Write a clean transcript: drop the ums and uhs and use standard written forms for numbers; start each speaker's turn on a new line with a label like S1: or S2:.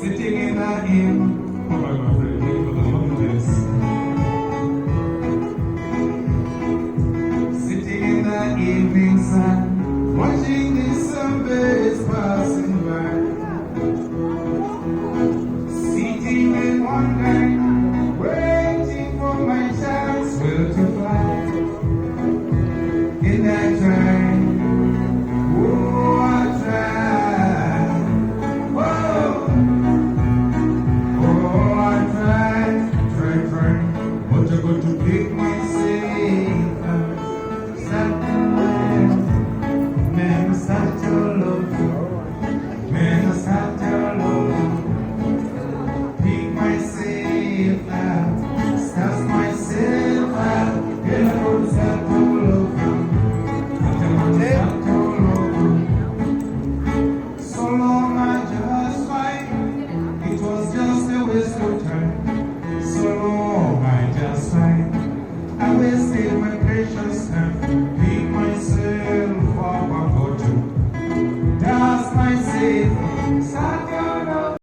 S1: Sitting in a inn. Oh my God, really for the loneliness. Sitting in the evening sun, watching the sunbeams passing by. Sitting and wondering, waiting for my chance will to fly. In that time, oh, I tried. Whoa. Oh, I tried. But I got to pick myself up. Stop, man, stop to love.